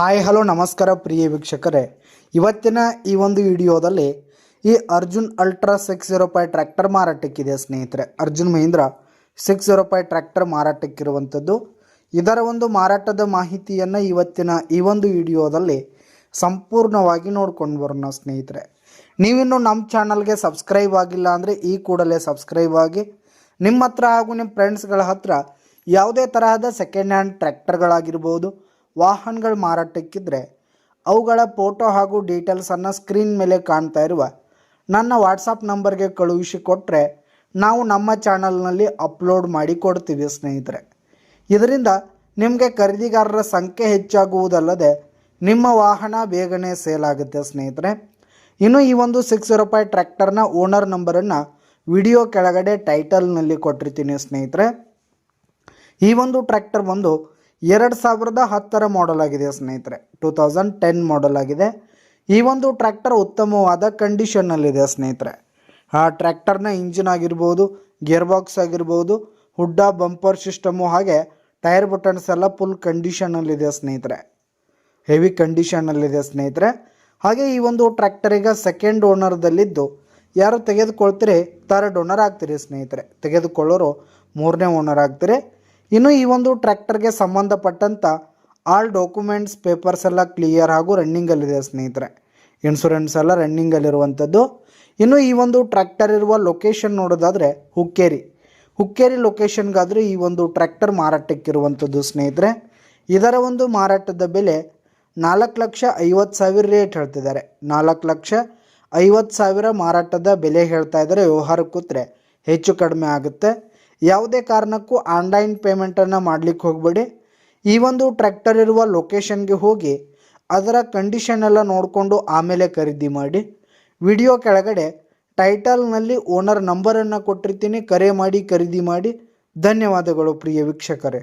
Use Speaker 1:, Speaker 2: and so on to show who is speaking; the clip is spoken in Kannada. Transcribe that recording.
Speaker 1: ಹಾಯ್ ಹಲೋ ನಮಸ್ಕಾರ ಪ್ರಿಯ ವೀಕ್ಷಕರೇ, ಇವತ್ತಿನ ಈ ಒಂದು ವಿಡಿಯೋದಲ್ಲಿ ಈ ಅರ್ಜುನ್ ಅಲ್ಟ್ರಾ 605 ಟ್ರ್ಯಾಕ್ಟರ್ ಮಾರಾಟಕ್ಕಿದೆ ಸ್ನೇಹಿತರೆ. ಅರ್ಜುನ್ ಮಹೀಂದ್ರ 605 ಟ್ರ್ಯಾಕ್ಟರ್ ಮಾರಾಟಕ್ಕಿರುವಂಥದ್ದು. ಇದರ ಒಂದು ಮಾರಾಟದ ಮಾಹಿತಿಯನ್ನು ಇವತ್ತಿನ ಈ ಒಂದು ವಿಡಿಯೋದಲ್ಲಿ ಸಂಪೂರ್ಣವಾಗಿ ನೋಡ್ಕೊಂಡು ಬರೋಣ ಸ್ನೇಹಿತರೆ. ನೀವಿನ್ನು ನಮ್ಮ ಚಾನಲ್ಗೆ ಸಬ್ಸ್ಕ್ರೈಬ್ ಆಗಿಲ್ಲ ಅಂದರೆ ಈ ಕೂಡಲೇ ಸಬ್ಸ್ಕ್ರೈಬ್ ಆಗಿ, ನಿಮ್ಮ ಹತ್ರ ಹಾಗೂ ನಿಮ್ಮ ಫ್ರೆಂಡ್ಸ್ಗಳ ಹತ್ರ ಯಾವುದೇ ತರಹದ ಸೆಕೆಂಡ್ ಹ್ಯಾಂಡ್ ಟ್ರ್ಯಾಕ್ಟರ್ಗಳಾಗಿರ್ಬೋದು, ವಾಹನಗಳು ಮಾರಾಟಕ್ಕಿದ್ರೆ ಅವುಗಳ ಫೋಟೋ ಹಾಗೂ ಡೀಟೇಲ್ಸನ್ನು ಸ್ಕ್ರೀನ್ ಮೇಲೆ ಕಾಣ್ತಾ ಇರುವ ನನ್ನ ವಾಟ್ಸಪ್ ನಂಬರ್ಗೆ ಕಳುಹಿಸಿ ಕೊಟ್ಟರೆ ನಾವು ನಮ್ಮ ಚಾನಲ್ನಲ್ಲಿ ಅಪ್ಲೋಡ್ ಮಾಡಿ ಕೊಡ್ತೀವಿ ಸ್ನೇಹಿತರೆ. ಇದರಿಂದ ನಿಮಗೆ ಖರೀದಿಗಾರರ ಸಂಖ್ಯೆ ಹೆಚ್ಚಾಗುವುದಲ್ಲದೆ ನಿಮ್ಮ ವಾಹನ ಬೇಗನೆ ಸೇಲ್ ಆಗುತ್ತೆ ಸ್ನೇಹಿತರೆ. ಇನ್ನು ಈ ಒಂದು 605 ಟ್ರ್ಯಾಕ್ಟರ್ನ ಓನರ್ ನಂಬರನ್ನು ವಿಡಿಯೋ ಕೆಳಗಡೆ ಟೈಟಲ್ನಲ್ಲಿ ಕೊಟ್ಟಿರ್ತೀನಿ ಸ್ನೇಹಿತರೆ. ಈ ಒಂದು ಟ್ರ್ಯಾಕ್ಟರ್ ಬಂದು 2010 ಮಾಡೆಲ್ ಆಗಿದೆ ಸ್ನೇಹಿತರೆ. 2010 ಮಾಡೆಲ್ ಆಗಿದೆ. ಈ ಒಂದು ಟ್ರ್ಯಾಕ್ಟರ್ ಉತ್ತಮವಾದ ಕಂಡೀಷನ್ನಲ್ಲಿದೆ ಸ್ನೇಹಿತರೆ. ಆ ಟ್ರ್ಯಾಕ್ಟರ್ನ ಇಂಜಿನ್ ಆಗಿರ್ಬೋದು, ಗೇರ್ ಬಾಕ್ಸ್ ಆಗಿರ್ಬೋದು, ಹುಡ್ಡ, ಬಂಪರ್ ಸಿಸ್ಟಮು ಹಾಗೆ ಟೈರ್ ಬಟನ್ಸ್ ಎಲ್ಲ ಫುಲ್ ಕಂಡೀಷನಲ್ಲಿದೆ ಸ್ನೇಹಿತರೆ. ಹೆವಿ ಕಂಡೀಷನಲ್ಲಿದೆ ಸ್ನೇಹಿತರೆ. ಹಾಗೆ ಈ ಒಂದು ಟ್ರ್ಯಾಕ್ಟರಿಗೆ ಸೆಕೆಂಡ್ ಓನರ್ದಲ್ಲಿದ್ದು ಯಾರು ತೆಗೆದುಕೊಳ್ತೀರಿ ಥರ್ಡ್ ಓನರ್ ಆಗ್ತೀರಿ ಸ್ನೇಹಿತರೆ. ತೆಗೆದುಕೊಳ್ಳೋರು ಮೂರನೇ ಓನರ್ ಆಗ್ತೀರಿ. ಇನ್ನು ಈ ಒಂದು ಟ್ರ್ಯಾಕ್ಟರ್ಗೆ ಸಂಬಂಧಪಟ್ಟಂಥ ಆಲ್ ಡಾಕ್ಯುಮೆಂಟ್ಸ್ ಪೇಪರ್ಸ್ ಎಲ್ಲ ಕ್ಲಿಯರ್ ಹಾಗೂ ರನ್ನಿಂಗಲ್ಲಿದೆ ಸ್ನೇಹಿತರೆ. ಇನ್ಶೂರೆನ್ಸ್ ಎಲ್ಲ ರನ್ನಿಂಗಲ್ಲಿರುವಂಥದ್ದು. ಇನ್ನು ಈ ಒಂದು ಟ್ರ್ಯಾಕ್ಟರ್ ಇರುವ ಲೊಕೇಶನ್ ನೋಡೋದಾದರೆ ಹುಕ್ಕೇರಿ ಲೊಕೇಶನ್ಗಾದರೆ ಈ ಒಂದು ಟ್ರ್ಯಾಕ್ಟರ್ ಮಾರಾಟಕ್ಕಿರುವಂಥದ್ದು ಸ್ನೇಹಿತರೆ. ಇದರ ಒಂದು ಮಾರಾಟದ ಬೆಲೆ 4,50,000 ರೇಟ್ ಹೇಳ್ತಿದ್ದಾರೆ. 4,50,000 ಮಾರಾಟದ ಬೆಲೆ ಹೇಳ್ತಾ ಇದ್ದಾರೆ. ವ್ಯವಹಾರ ಕೂತ್ರೆ ಹೆಚ್ಚು ಕಡಿಮೆ ಆಗುತ್ತೆ. ಯಾವುದೇ ಕಾರಣಕ್ಕೂ ಆನ್ಲೈನ್ ಪೇಮೆಂಟನ್ನು ಮಾಡಲಿಕ್ಕೆ ಹೋಗಬೇಡಿ. ಈ ಒಂದು ಟ್ರ್ಯಾಕ್ಟರ್ ಇರುವ ಲೊಕೇಶನ್ಗೆ ಹೋಗಿ ಅದರ ಕಂಡೀಷನ್ ಎಲ್ಲ ನೋಡಿಕೊಂಡು ಆಮೇಲೆ ಖರೀದಿ ಮಾಡಿ. ವಿಡಿಯೋ ಕೆಳಗಡೆ ಟೈಟಲ್ನಲ್ಲಿ ಓನರ್ ನಂಬರನ್ನು ಕೊಟ್ಟಿರ್ತೀನಿ, ಕರೆ ಮಾಡಿ ಖರೀದಿ ಮಾಡಿ. ಧನ್ಯವಾದಗಳು ಪ್ರಿಯ ವೀಕ್ಷಕರೇ.